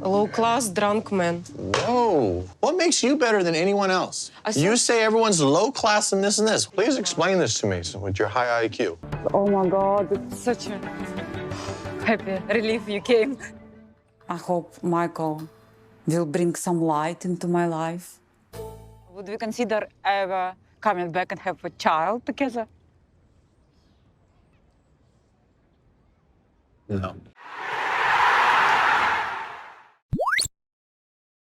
low-class drunk man. Whoa. What makes you better than anyone else? You say everyone's low-class in this and this. Please explain this to me with your high IQ. Oh my God, it's such a happy relief you came. I hope Michael will bring some light into my life. Would we consider ever coming back and have a child together? No.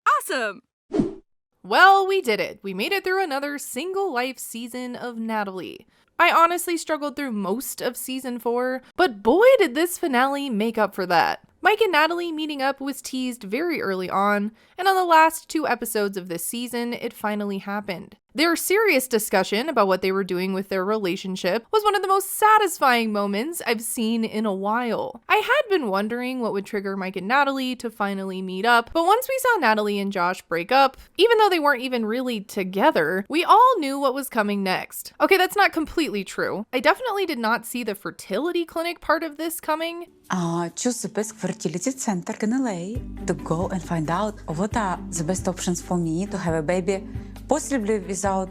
Awesome! Well, we did it. We made it through another single life season of Natalie. I honestly struggled through most of season 4, but boy did this finale make up for that. Mike and Natalie meeting up was teased very early on, and on the last 2 episodes of this season, it finally happened. Their serious discussion about what they were doing with their relationship was one of the most satisfying moments I've seen in a while. I had been wondering what would trigger Mike and Natalie to finally meet up, but once we saw Natalie and Josh break up, even though they weren't even really together, we all knew what was coming next. Okay, that's not completely true. I definitely did not see the fertility clinic part of this coming. Choose the best fertility center in LA to go and find out what are the best options for me to have a baby, possibly without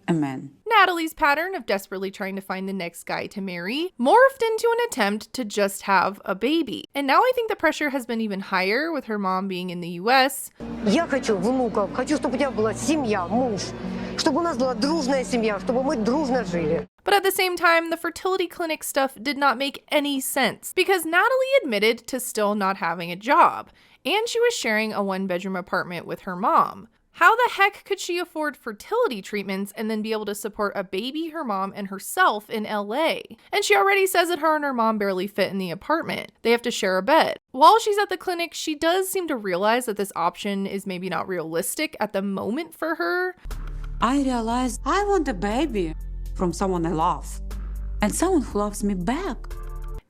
a man. Natalie's pattern of desperately trying to find the next guy to marry morphed into an attempt to just have a baby. And now I think the pressure has been even higher with her mom being in the US. Я хочу внуков, хочу, чтобы у тебя была семья, муж, чтобы у нас была дружная семья, чтобы мы дружно жили. But at the same time, the fertility clinic stuff did not make any sense because Natalie admitted to still not having a job, and she was sharing a 1-bedroom apartment with her mom. How the heck could she afford fertility treatments and then be able to support a baby, her mom, and herself in LA? And she already says that her and her mom barely fit in the apartment. They have to share a bed. While she's at the clinic, she does seem to realize that this option is maybe not realistic at the moment for her. I realized I want a baby from someone I love and someone who loves me back.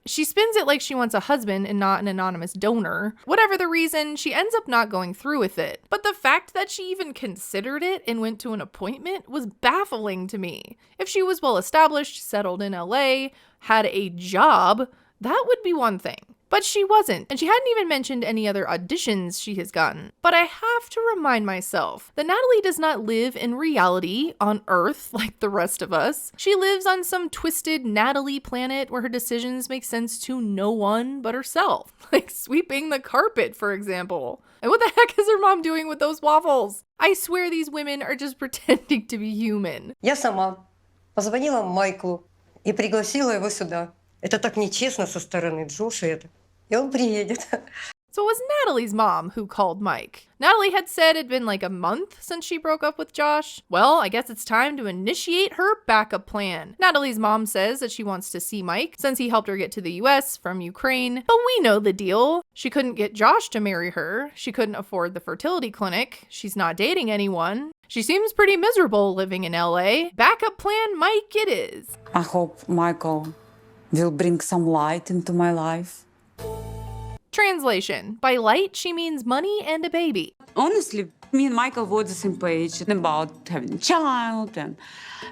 She spins it like she wants a husband and not an anonymous donor. Whatever the reason, she ends up not going through with it. But the fact that she even considered it and went to an appointment was baffling to me. If she was well established, settled in LA, had a job, that would be one thing. But she wasn't, and she hadn't even mentioned any other auditions she has gotten. But I have to remind myself that Natalie does not live in reality on Earth like the rest of us. She lives on some twisted Natalie planet where her decisions make sense to no one but herself. Like sweeping the carpet, for example. And what the heck is her mom doing with those waffles? I swear these women are just pretending to be human. Я сама позвонила Майклу и пригласила его сюда. Это так нечестно со стороны Джоша это. И он приедет. So it was Natalie's mom who called Mike. Natalie had said it'd been like a month since she broke up with Josh. Well, I guess it's time to initiate her backup plan. Natalie's mom says that she wants to see Mike since he helped her get to the US from Ukraine. But we know the deal. She couldn't get Josh to marry her. She couldn't afford the fertility clinic. She's not dating anyone. She seems pretty miserable living in LA. Backup plan Mike it is. I hope Michael will bring some light into my life. Translation. By light, she means money and a baby. Honestly, me and Michael were on the same page about having a child and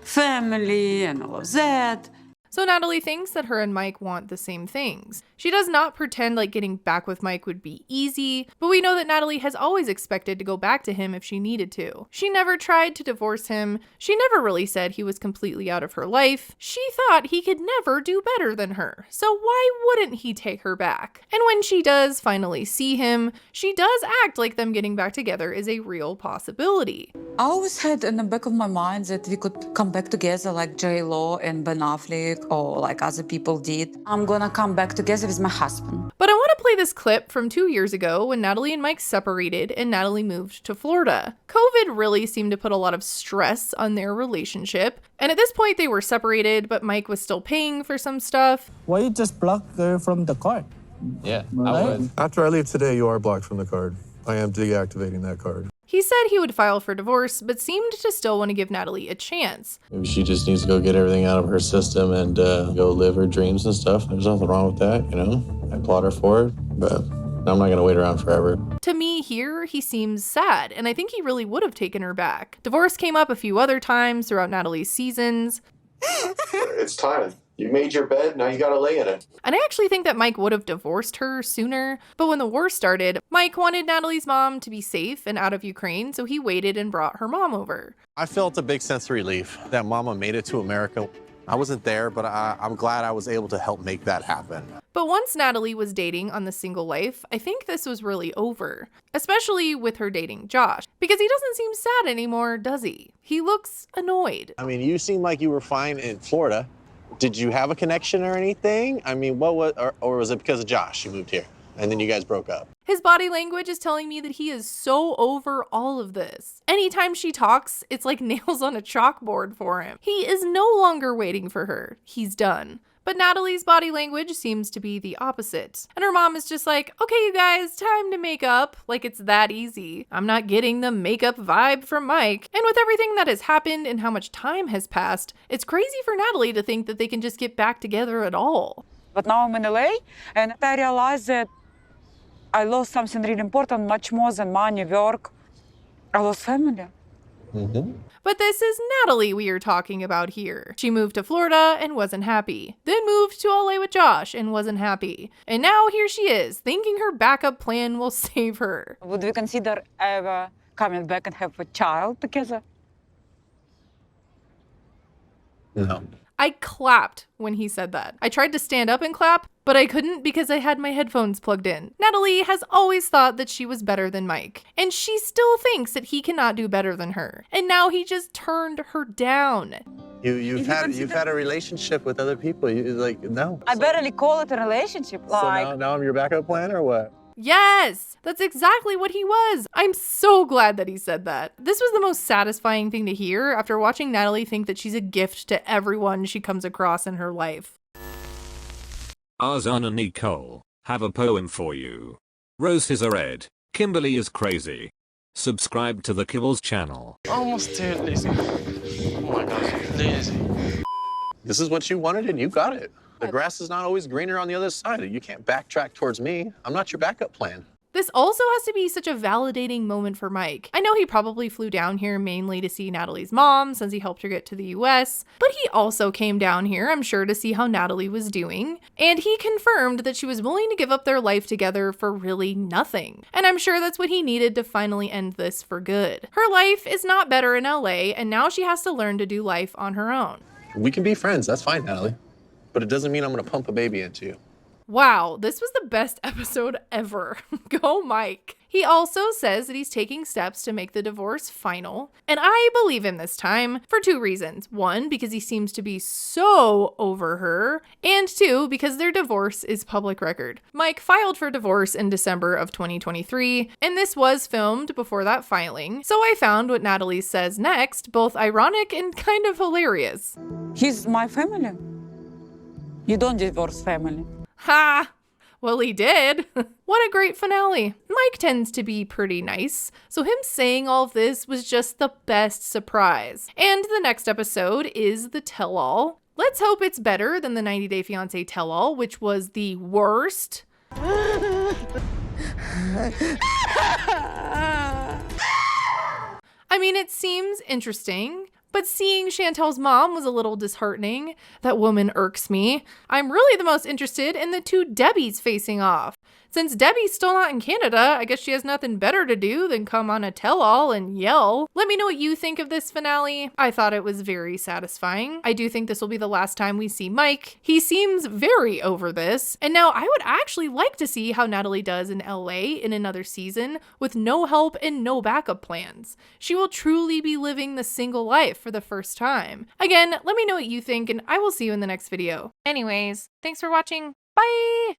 family and all of that. So Natalie thinks that her and Mike want the same things. She does not pretend like getting back with Mike would be easy, but we know that Natalie has always expected to go back to him if she needed to. She never tried to divorce him. She never really said he was completely out of her life. She thought he could never do better than her. So why wouldn't he take her back? And when she does finally see him, she does act like them getting back together is a real possibility. I always had in the back of my mind that we could come back together like J-Lo and Ben Affleck or like other people did. I'm gonna come back together with my husband. But I want to play this clip from 2 years ago when Natalie and Mike separated and Natalie moved to Florida. COVID really seemed to put a lot of stress on their relationship. And at this point they were separated, but Mike was still paying for some stuff. Why you just block her from the card? Yeah, Right? I would. After I leave today, you are blocked from the card. I am deactivating that card. He said he would file for divorce, but seemed to still want to give Natalie a chance. Maybe she just needs to go get everything out of her system and go live her dreams and stuff. There's nothing wrong with that, you know? I applaud her for it, but I'm not going to wait around forever. To me here, he seems sad, and I think he really would have taken her back. Divorce came up a few other times throughout Natalie's seasons. It's time. You made your bed, now you gotta lay in it. And I actually think that Mike would have divorced her sooner, but when the war started, Mike wanted Natalie's mom to be safe and out of Ukraine, so he waited and brought her mom over. I felt a big sense of relief that Mama made it to America. I wasn't there, but I'm glad I was able to help make that happen. But once Natalie was dating on The Single Life, I think this was really over, especially with her dating Josh, because he doesn't seem sad anymore, does he? He looks annoyed. I mean, you seemed like you were fine in Florida. Did you have a connection or anything? I mean, what was, or was it because of Josh you moved here and then you guys broke up? His body language is telling me that he is so over all of this. Anytime she talks, it's like nails on a chalkboard for him. He is no longer waiting for her. He's done. But Natalie's body language seems to be the opposite. And her mom is just like, okay, you guys, time to make up. Like it's that easy. I'm not getting the makeup vibe from Mike. And with everything that has happened and how much time has passed, it's crazy for Natalie to think that they can just get back together at all. But now I'm in LA, and I realized that I lost something really important, much more than money, work. I lost family. But this is Natalie we are talking about here. She moved to Florida and wasn't happy. Then moved to LA with Josh and wasn't happy. And now here she is, thinking her backup plan will save her. Would we consider ever coming back and have a child together? No. I clapped when he said that. I tried to stand up and clap, but I couldn't because I had my headphones plugged in. Natalie has always thought that she was better than Mike, and she still thinks that he cannot do better than her. And now he just turned her down. You've had a relationship with other people. You like no. I barely call it a relationship. So now I'm your backup plan or what? Yes, that's exactly what he was. I'm so glad that he said that. This was the most satisfying thing to hear after watching Natalie think that she's a gift to everyone she comes across in her life. Arzan and Nicole have a poem for you. Roses are red. Kimberly is crazy. Subscribe to the Kiblz channel. Almost too lazy. Oh my gosh, lazy. This is what you wanted and you got it. The grass is not always greener on the other side. You can't backtrack towards me. I'm not your backup plan. This also has to be such a validating moment for Mike. I know he probably flew down here mainly to see Natalie's mom since he helped her get to the US, but he also came down here, I'm sure, to see how Natalie was doing. And he confirmed that she was willing to give up their life together for really nothing. And I'm sure that's what he needed to finally end this for good. Her life is not better in LA, and now she has to learn to do life on her own. We can be friends. That's fine, Natalie. But it doesn't mean I'm going to pump a baby into you. Wow, this was the best episode ever. Go Mike. He also says that he's taking steps to make the divorce final, and I believe him this time for two reasons. One, because he seems to be so over her, and two, because their divorce is public record. Mike filed for divorce in December of 2023, and this was filmed before that filing, so I found what Natalie says next both ironic and kind of hilarious. He's my family. You don't divorce family. Ha! Well, he did. What a great finale. Mike tends to be pretty nice, so him saying all of this was just the best surprise. And the next episode is the tell-all. Let's hope it's better than the 90 Day Fiancé tell-all, which was the worst. I mean, it seems interesting, but seeing Chantel's mom was a little disheartening. That woman irks me. I'm really the most interested in the two Debbies facing off. Since Debbie's still not in Canada, I guess she has nothing better to do than come on a tell-all and yell. Let me know what you think of this finale. I thought it was very satisfying. I do think this will be the last time we see Mike. He seems very over this. And now I would actually like to see how Natalie does in LA in another season with no help and no backup plans. She will truly be living the single life for the first time. Again, let me know what you think and I will see you in the next video. Anyways, thanks for watching. Bye!